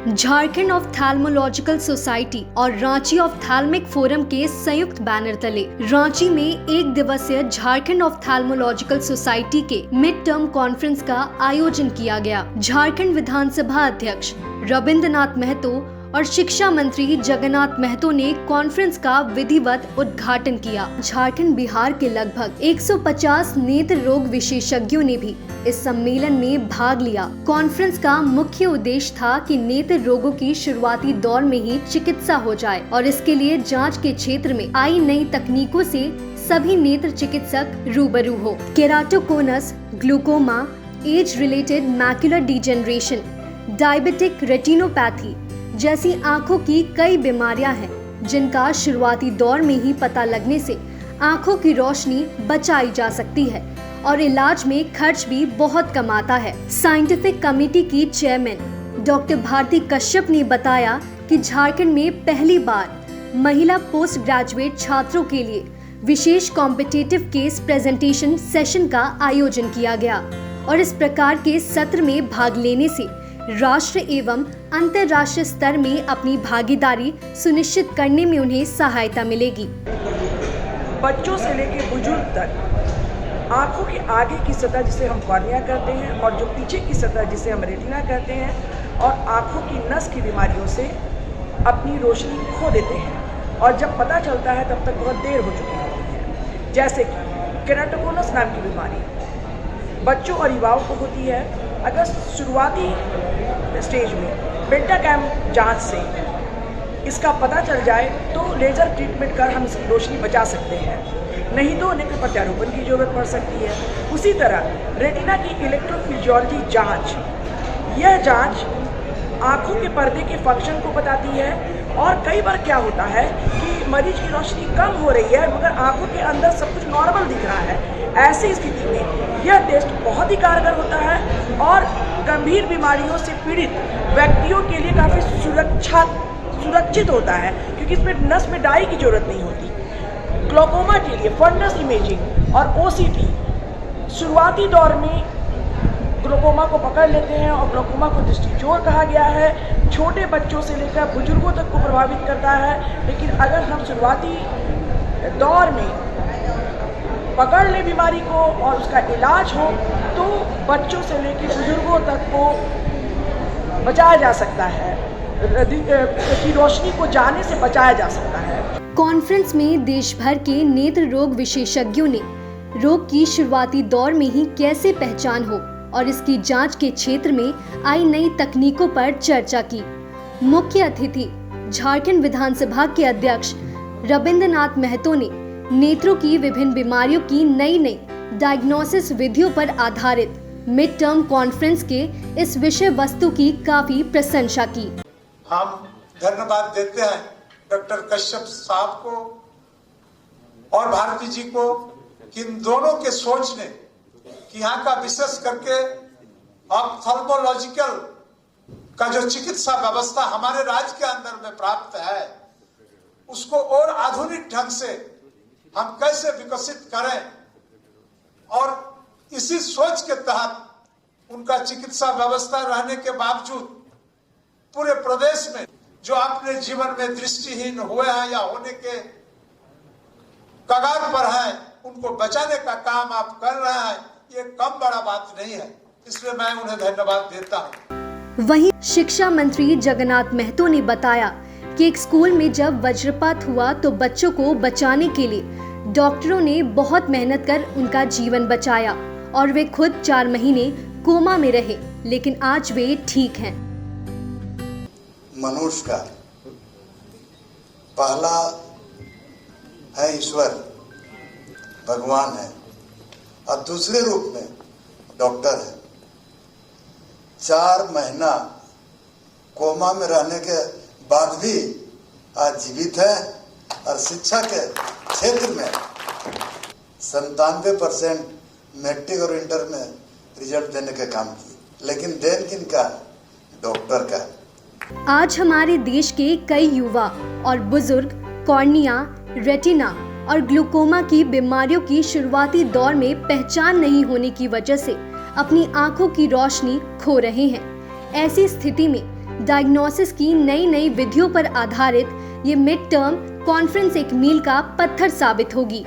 Jharkhand ऑफ्थैल्मोलॉजिकल society और Ranchi ऑफ्थैल्मिक forum के संयुक्त बैनर तले रांची में एक दिवसीय झारखंड ऑफ्थैल्मोलॉजिकल सोसाइटी के मिड टर्म कॉन्फ्रेंस का आयोजन किया गया। झारखंड विधानसभा अध्यक्ष रविंद्रनाथ महतो और शिक्षा मंत्री जगन्नाथ महतो ने कॉन्फ्रेंस का विधिवत उद्घाटन किया। झारखंड बिहार के लगभग 150 नेत्र रोग विशेषज्ञों ने भी इस सम्मेलन में भाग लिया। कॉन्फ्रेंस का मुख्य उद्देश्य था कि नेत्र रोगों की शुरुआती दौर में ही चिकित्सा हो जाए और इसके लिए जांच के क्षेत्र में आई नई तकनीकों से सभी नेत्र चिकित्सक रूबरू हो। Keratoconus, glaucoma, age related macular degeneration, diabetic retinopathy जैसी आंखों की कई बीमारियां हैं जिनका शुरुआती दौर में ही पता लगने से आंखों की रोशनी बचाई जा सकती है और इलाज में खर्च भी बहुत कम आता है। साइंटिफिक कमेटी की चेयरमैन डॉक्टर भारती कश्यप ने बताया कि झारखंड में पहली बार महिला पोस्ट ग्रेजुएट छात्रों के लिए विशेष कॉम्पिटिटिव केस प्रेजेंटेशन सेशन का आयोजन किया गया और इस प्रकार के सत्र में भाग लेने से राष्ट्र एवं अंतर्राष्ट्रीय स्तर में अपनी भागीदारी सुनिश्चित करने में उन्हें सहायता मिलेगी। बच्चों से लेकर बुजुर्ग तक आंखों के आगे की सतह जिसे हम कॉर्निया कहते हैं और जो पीछे की सतह जिसे हम रेटिना कहते हैं और आंखों की नस की बीमारियों से अपनी रोशनी खो देते हैं और जब पता चलता है तब तक बहुत देर हो चुकी होती है। जैसे कि केराटोकोनस नाम की बीमारी बच्चों और युवाओं को होती है। अगर शुरुआती स्टेज में बेटा कैम जांच से इसका पता चल जाए तो लेजर ट्रीटमेंट कर हम इसकी रोशनी बचा सकते हैं, नहीं तो नेत्र प्रत्यारोपण की जरूरत पड़ सकती है। उसी तरह रेटिना की इलेक्ट्रोफिजियोलॉजी जांच, यह जांच आंखों के पर्दे के फंक्शन को बताती है और कई बार क्या होता है कि मरीज की रोशनी कम हो रही है मगर आंखों के अंदर सब कुछ नॉर्मल दिख रहा है। ऐसी स्थिति में यह टेस्ट बहुत ही कारगर होता है और गंभीर बीमारियों से पीड़ित व्यक्तियों के लिए काफ़ी सुरक्षित होता है क्योंकि इसमें नस में डाई की जरूरत नहीं होती। ग्लूकोमा के लिए फंडस इमेजिंग और ओसीटी शुरुआती दौर में ग्लूकोमा को पकड़ लेते हैं और ग्लूकोमा को दृष्टिचोर कहा गया है। छोटे बच्चों से लेकर बुजुर्गों तक को प्रभावित करता है, लेकिन अगर हम शुरुआती दौर में पकड़ ले बीमारी को और उसका इलाज हो तो बच्चों से लेकर बुजुर्गों तक को बचाया जा सकता है, की रोशनी को जाने से बचाया जा सकता है। कॉन्फ्रेंस में देश भर के नेत्र रोग विशेषज्ञों ने रोग की शुरुआती दौर में ही कैसे पहचान हो और इसकी जांच के क्षेत्र में आई नई तकनीकों पर चर्चा की। मुख्य अतिथि झारखंड विधानसभा के अध्यक्ष रविंद्रनाथ महतो ने नेत्रों की विभिन्न बीमारियों की नई डायग्नोसिस विधियों पर आधारित मिड टर्म कॉन्फ्रेंस के इस विषय वस्तु की काफी प्रशंसा की। हम धन्यवाद देते हैं डॉक्टर कश्यप साहब को और भारती जी को कि इन दोनों के सोच ने कि यहाँ का विशेष करके ऑप्थेल्मोलॉजिकल का जो चिकित्सा व्यवस्था हमारे राज्य के अंदर में प्राप्त है उसको और आधुनिक ढंग से हम कैसे विकसित करें और इसी सोच के तहत उनका चिकित्सा व्यवस्था रहने के बावजूद पूरे प्रदेश में जो अपने जीवन में दृष्टिहीन हुए हैं या होने के कगार पर हैं उनको बचाने का काम आप कर रहे हैं, ये कम बड़ा बात नहीं है, इसलिए मैं उन्हें धन्यवाद देता हूँ। वहीं शिक्षा मंत्री जगन्नाथ महतो ने बताया कि एक स्कूल में जब वज्रपात हुआ तो बच्चों को बचाने के लिए डॉक्टरों ने बहुत मेहनत कर उनका जीवन बचाया और वे खुद 4 महीने कोमा में रहे, लेकिन आज वे ठीक हैं। मनुष्य का पहला है ईश्वर, भगवान है और दूसरे रूप में डॉक्टर है। 4 महीना कोमा में रहने के बाद भी आज जीवित है और शिक्षा के क्षेत्र में 97% मैट्रिक और इंटर में रिजल्ट देने का काम किया, लेकिन देन किनका? डॉक्टर का। आज हमारे देश के कई युवा और बुजुर्ग कॉर्निया, रेटिना और ग्लूकोमा की बीमारियों की शुरुआती दौर में पहचान नहीं होने की वजह से अपनी आंखों की रोशनी खो रहे हैं। ऐसी स्थिति में डायग्नोसिस की नई नई विधियों पर आधारित ये मिड टर्म कॉन्फ्रेंस एक मील का पत्थर साबित होगी।